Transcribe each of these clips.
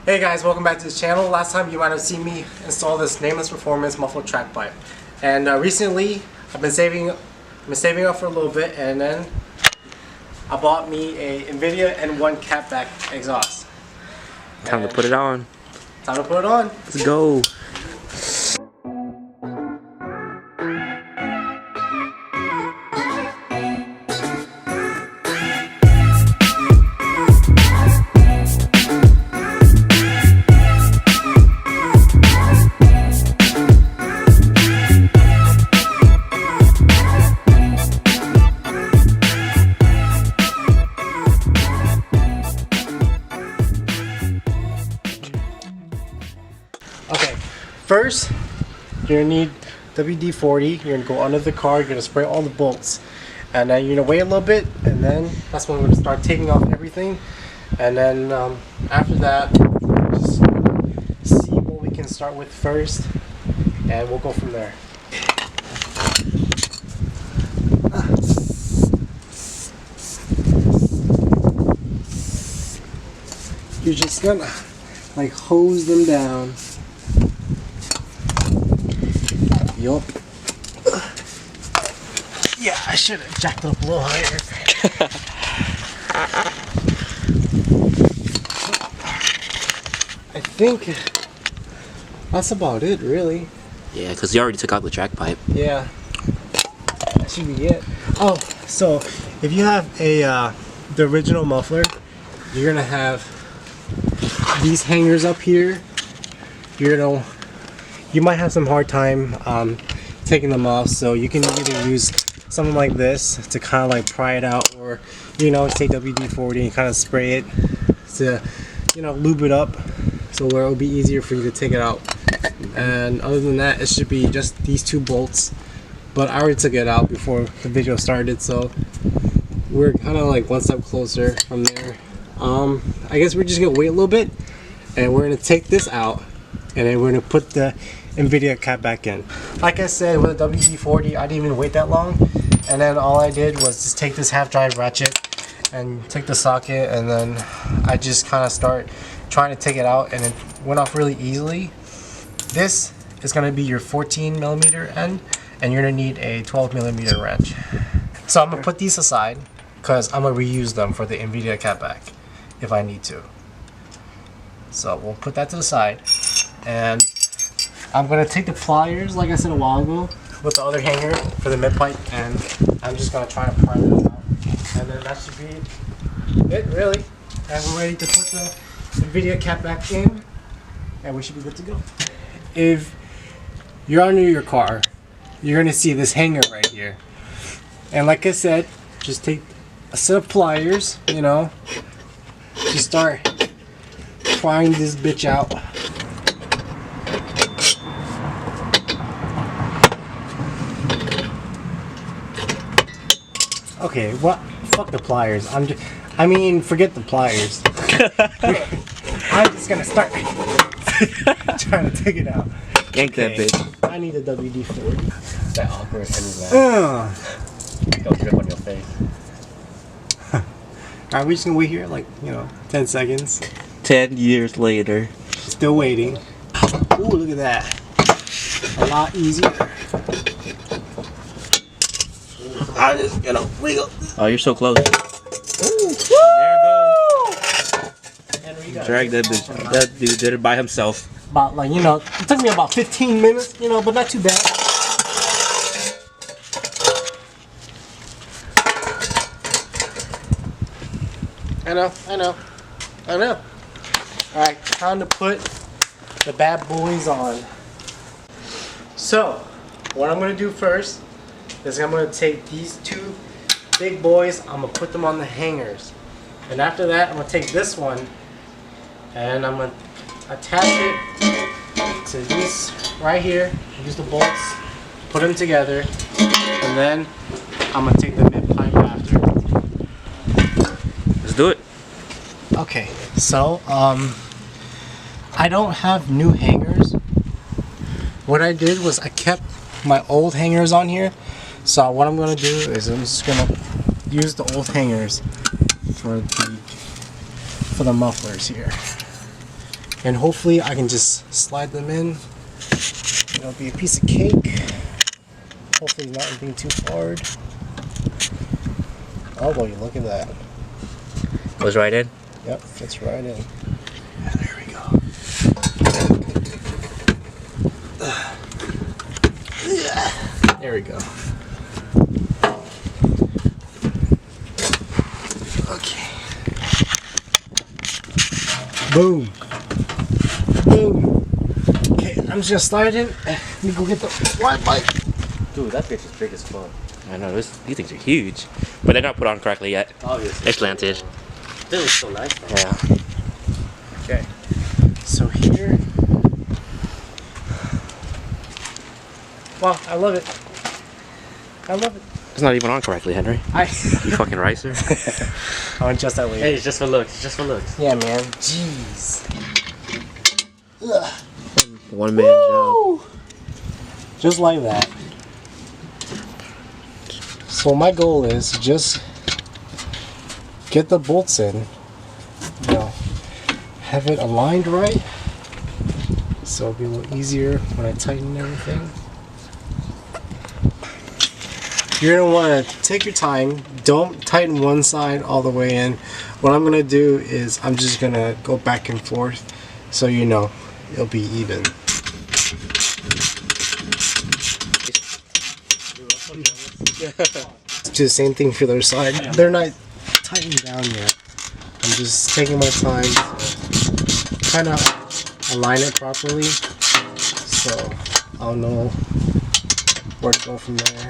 Hey guys, welcome back to the channel. Last time you might have seen me install this nameless performance muffled track pipe, and recently I've been saving up for a little bit, and then I bought me a Invidia N1 Catback exhaust. Time to put it on. Time to put it on. Let's go. Okay, first you're gonna need WD-40. You're gonna go under the car. You're gonna spray all the bolts, and then you're gonna wait a little bit, and then that's when we're gonna start taking off everything. And then after that, just see what we can start with first, and we'll go from there. You're just gonna like hose them down. Yup. Yeah, I should have jacked it up a little higher. I think that's about it, really. Yeah, because you already took out the track pipe. Yeah, that should be it. Oh, so if you have a the original muffler, you're gonna have these hangers up here. You might have some hard time taking them off, so you can either use something like this to kind of like pry it out, or take WD-40 and kind of spray it to lube it up so where it'll be easier for you to take it out. And other than that, it should be just these two bolts, but I already took it out before the video started, so we're kind of like one step closer from there. I guess we're just gonna wait a little bit, and we're gonna take this out, and then we're gonna put the Invidia Catback in. Like I said, with a WD-40, I didn't even wait that long, and then all I did was just take this half-drive ratchet and take the socket, and then I just kind of start trying to take it out, and it went off really easily. This is gonna be your 14mm end, and you're gonna need a 12mm wrench. So I'm gonna put these aside because I'm gonna reuse them for the Invidia Catback if I need to. So we'll put that to the side, and I'm gonna take the pliers, like I said a while ago, with the other hanger for the mid pipe, and I'm just gonna try to pry this out, and then that should be it, really. And we're ready to put the Invidia Catback in, and we should be good to go. If you're under your car, you're gonna see this hanger right here, and like I said, just take a set of pliers, just start prying this bitch out. Okay, what? Fuck the pliers. Forget the pliers. I'm just gonna start trying to take it out. Yank that bitch. I need a WD-40. That awkward and go grip on your face. Alright, we just gonna wait here like, 10 seconds. 10 years later. Still waiting. Ooh, look at that. A lot easier. I'm just gonna wiggle. Oh, you're so close. Ooh. There you go. And we got Drag that bitch. That dude did it by himself. about it took me about 15 minutes, but not too bad. I know. Alright, time to put the bad boys on. So, what I'm going to do first is I'm going to take these two big boys, I'm going to put them on the hangers. And after that, I'm going to take this one and I'm going to attach it to this right here. Use the bolts, put them together, and then I'm going to take the mid pipe after. Let's do it. Okay, so I don't have new hangers. What I did was I kept my old hangers on here. So what I'm gonna do is I'm just gonna use the old hangers for the mufflers here. and hopefully I can just slide them in. It'll be a piece of cake. Hopefully not anything too hard. Oh boy, look at that. Goes right in. Yep, fits right in. Yeah, there we go. There we go. Okay. Boom. Boom. Okay, I'm just sliding. Let me go get the wide bike. Dude, that fish is big as fuck. I know, these things are huge. But they're not put on correctly yet. Obviously. They're slanted. They look so nice, though. Yeah. Okay. So here. Wow, I love it. I love it. It's not even on correctly, Henry. You fucking ricer. I went just that way. Hey, it's just for looks. It's just for looks. Yeah, man. Jeez. One man job. Just like that. So my goal is to just get the bolts in, you know, have it aligned right, so it'll be a little easier when I tighten everything. You're gonna want to take your time. Don't tighten one side all the way in. What I'm gonna do is I'm just gonna go back and forth, so you know it'll be even. Do the same thing for the other side. They're not tightened down yet. I'm just taking my time to kind of align it properly, so I'll know where to go from there.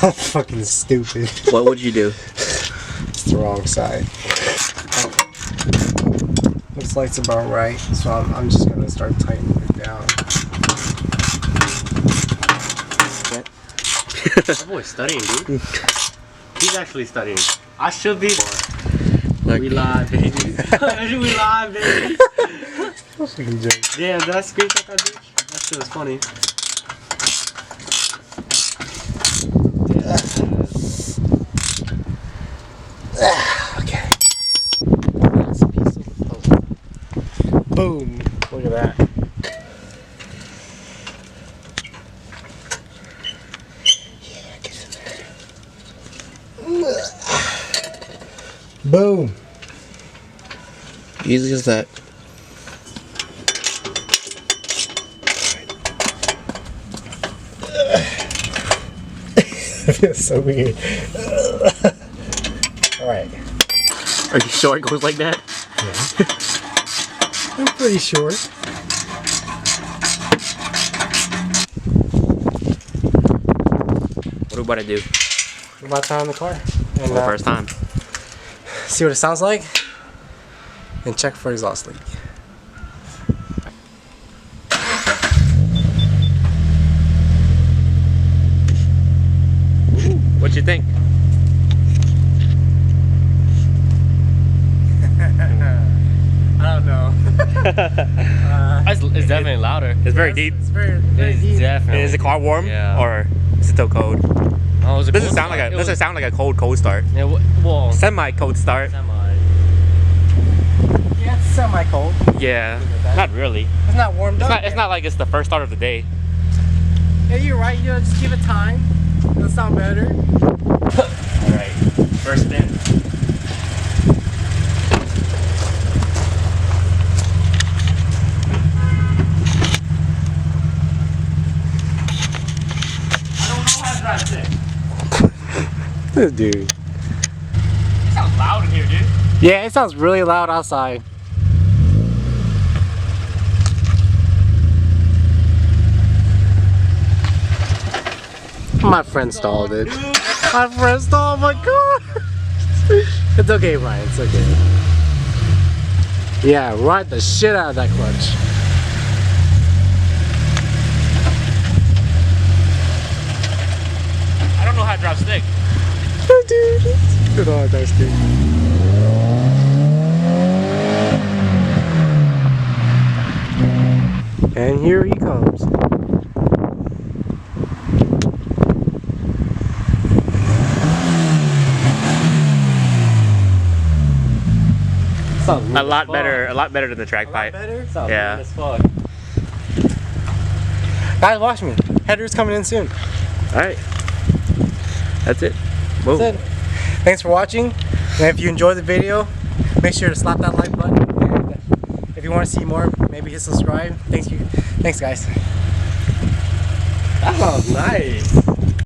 I'm fucking stupid. What would you do? It's the wrong side. Looks like it's about right, so I'm just gonna start tightening it down. That boy's studying, dude. He's actually studying. I should be. Like, We live, baby. We live, baby. Fucking joke. Damn, did I screenshot that bitch? That shit was funny. Okay. Last piece of the puzzle. Boom. Look at that. Yeah, get in there. Boom. easy as that. It feels so weird. Alright. Are you sure it goes like that? I'm pretty sure. What are we about to do? We're about to turn on the car. For And the first time. see what it sounds like. And check for exhaust leak. What you think? I don't know. It's definitely louder. It's very deep. It's very It's deep. definitely. Is the car warm? Yeah. Or is it still cold? Oh, it was a Doesn't cold sound like start. a It was- doesn't sound like a cold start. Yeah, well, Semi cold start. semi. Yeah, it's semi-cold. Yeah. Not really. It's not warmed up. It's not like it's the first start of the day. Yeah, you're right. You know, just give it time. It'll sound better. Alright. First spin. I don't know how to drive this. This dude. It sounds loud in here, dude. Yeah, it sounds really loud outside. My friend stalled it. My friend stalled my car. It's okay, Ryan. It's okay. Yeah, ride the shit out of that clutch. I don't know how to drive stick. Dude, good on that stick. And here he comes. sounds a lot better than the track A lot pipe. better? Sounds yeah. As fuck. Guys, watch me. Header's coming in soon. Alright. That's it. Whoa. That's it. Thanks for watching. And if you enjoyed the video, make sure to slap that like button. And if you want to see more, maybe hit subscribe. Thanks guys. That sounds nice.